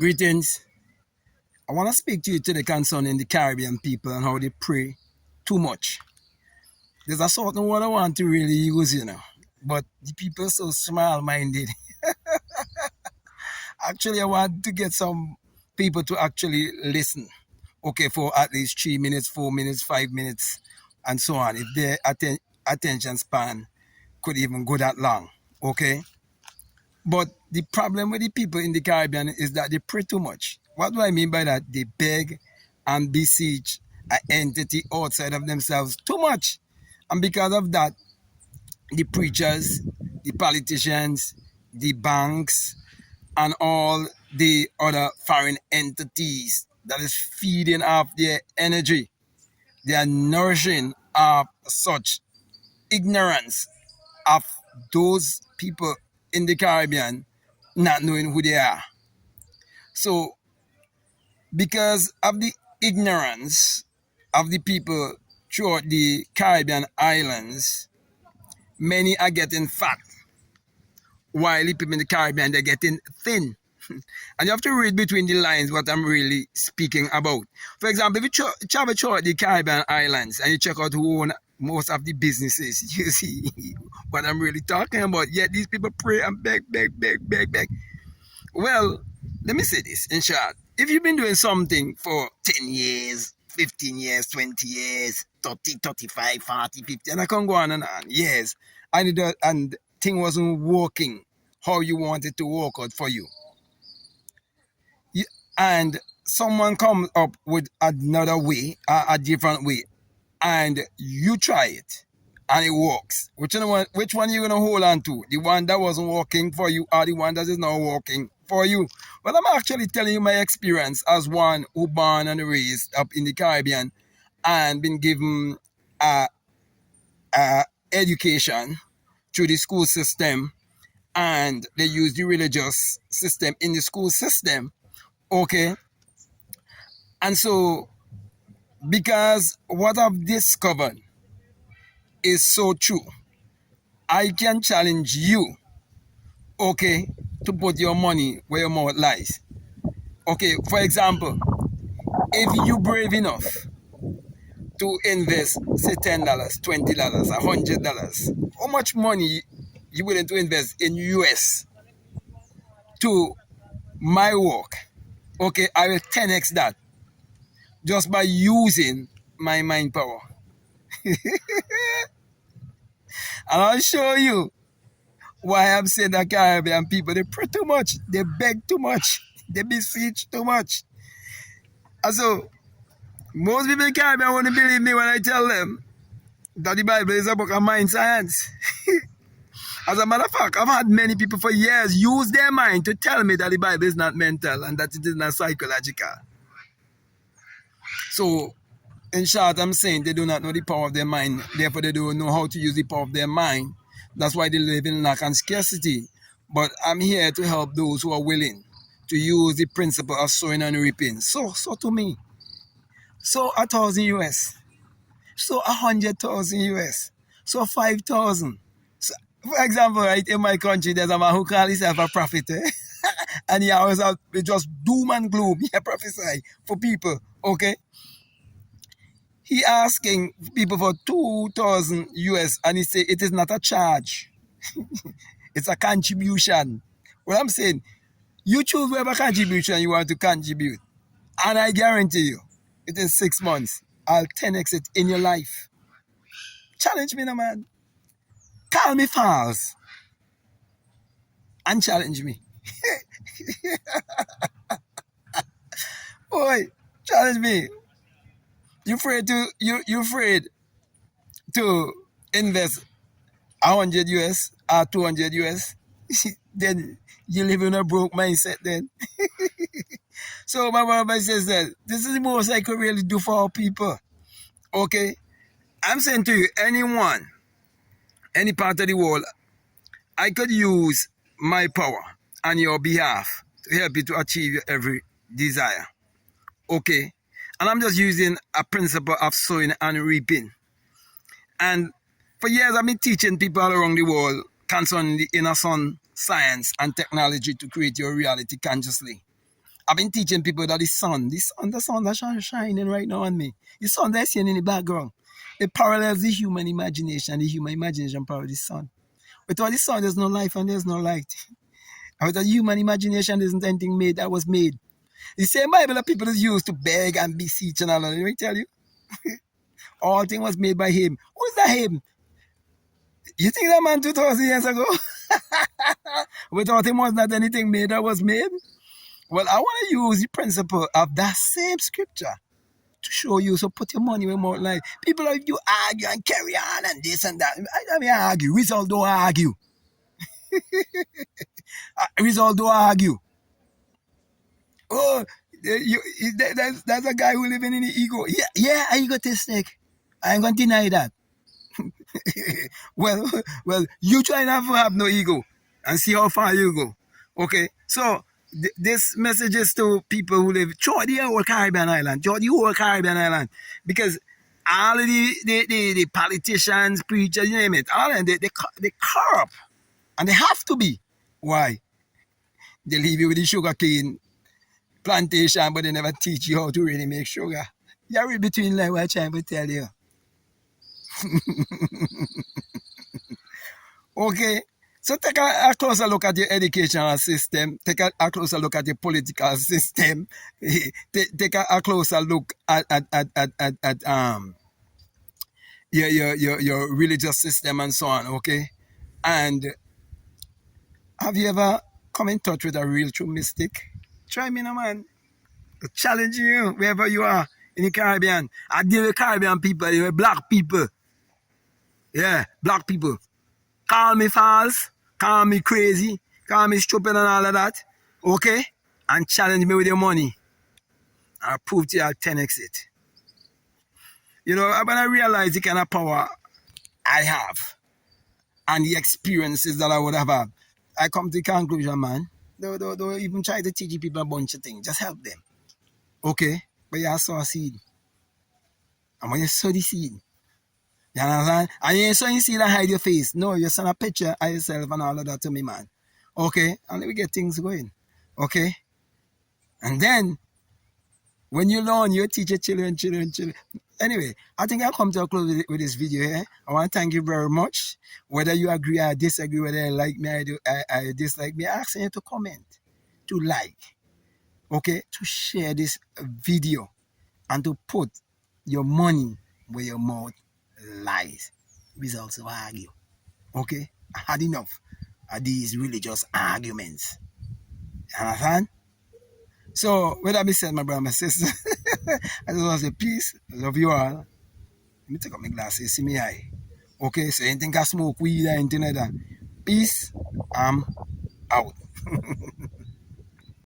Greetings. I want to speak to you today concerning the Caribbean people and how they pray too much. There's a certain word I want to really use, but the people are so small-minded. Actually, I want to get some people to actually listen, okay, for at least 3 minutes, 4 minutes, 5 minutes, and so on, if their attention span could even go that long, okay? But the problem with the people in the Caribbean is that they pray too much. What do I mean by that? They beg and beseech an entity outside of themselves too much. And because of that, the preachers, the politicians, the banks, and all the other foreign entities that is feeding off their energy, they are nourishing off such ignorance of those people in the Caribbean not knowing who they are. So, because of the ignorance of the people throughout the Caribbean islands, many are getting fat, while the people in the Caribbean, they're getting thin. And you have to read between the lines what I'm really speaking about. For example, if you travel throughout the Caribbean islands and you check out who own most of the businesses, you see what I'm really talking about. Yet these people pray and beg, beg, beg, beg, beg. Well, let me say this in short. If you've been doing something for 10 years, 15 years, 20 years, 30, 35, 40, 50, and I can go on and on, years, and thing wasn't working how you wanted to work out for you, and someone comes up with another way, a different way, and you try it, and it works. Which one are you going to hold on to? The one that wasn't working for you or the one that is now working for you? Well, I'm actually telling you my experience as one who born and raised up in the Caribbean and been given a education through the school system, and they use the religious system in the school system, okay? And so, because what I've discovered is so true, I can challenge you, okay, to put your money where your mouth lies. Okay, for example, if you brave enough to invest, say $10, $20, $100, how much money you willing to invest in US to my work? Okay, I will 10x that just by using my mind power. And I'll show you why I'm saying that Caribbean people, they pray too much, they beg too much, they beseech too much. And so, most people in Caribbean won't believe me when I tell them that the Bible is a book of mind science. As a matter of fact, I've had many people for years use their mind to tell me that the Bible is not mental and that it is not psychological. So, in short, I'm saying they do not know the power of their mind. Therefore, they don't know how to use the power of their mind. That's why they live in lack and scarcity. But I'm here to help those who are willing to use the principle of sowing and reaping. So to me, so 1,000 US, so 100,000 US, so 5,000. So, for example, right in my country, there's a man who calls himself a prophet, and he always have just doom and gloom. He prophesy for people, okay? He asking people for 2,000 US, and he say it is not a charge. It's a contribution. What I'm saying, you choose whatever contribution you want to contribute, and I guarantee you, within 6 months, I'll 10x it in your life. Challenge me, no man. Call me false and challenge me. Boy, challenge me. You afraid to invest 100 US or 200 US? Then you live in a broke mindset then. So my brother says that this is the most I could really do for our people. Okay? I'm saying to you, anyone, any part of the world, I could use my power on your behalf to help you to achieve your every desire. Okay? And I'm just using a principle of sowing and reaping. And for years, I've been teaching people all around the world concerning the inner sun science and technology to create your reality consciously. I've been teaching people that the sun that's shining right now on me. The sun that's seeing in the background. It parallels the human imagination. The human imagination parallels the sun. Without the sun, there's no life and there's no light. And without human imagination, there isn't anything made that was made. The same Bible that people is used to beg and beseech and all that. Let me tell you. All thing was made by him. Who is that him? You think that man 2,000 years ago? Without him was not anything made that was made? Well, I want to use the principle of that same scripture to show you. So put your money where more like people like you argue and carry on and this and that. I mean, argue. Result don't argue. Result don't argue. Oh, that's a guy who living in the ego. Yeah, egotistic. I ain't gonna deny that. well, you try not to have no ego and see how far you go. Okay, so this message is to people who live throughout the whole Caribbean island, because all of the politicians, preachers, you name it, all of them, they corrupt, and they have to be. Why? They leave you with the sugar cane plantation, but they never teach you how to really make sugar. You read between like what I'm trying to tell you. Okay, so take a closer look at your educational system. Take a closer look at your political system. Take a closer look at your religious system and so on. Okay, and have you ever come in touch with a real true mystic? Try me now, man. I challenge you wherever you are in the Caribbean. I deal with Caribbean people, they were black people. Yeah, black people. Call me false, call me crazy, call me stupid and all of that. Okay? And challenge me with your money. I'll prove to you I'll 10x it. You know, when I realize the kind of power I have and the experiences that I would have had, I come to the conclusion, man, don't even try to teach people a bunch of things. Just help them. Okay? But you sow a seed. And when you sow the seed, you understand? And you ain't sowing seed and hide your face. No, you send a picture of yourself and all of that to me, man. Okay? And let me get things going. Okay? And then, when you learn, you teach your children. Anyway, I think I'll come to a close with this video here. I want to thank you very much. Whether you agree or disagree, whether you like me or I dislike me, I'm asking you to comment, to like, okay, to share this video, and to put your money where your mouth lies. Results of argue. Okay? I had enough of these religious arguments. You understand? So, with that being said, my brother, my sister, I just want to say peace. Love you all. Let me take up my glasses, see me eye. Okay, so anything can smoke weed or anything like that. Peace. I'm out.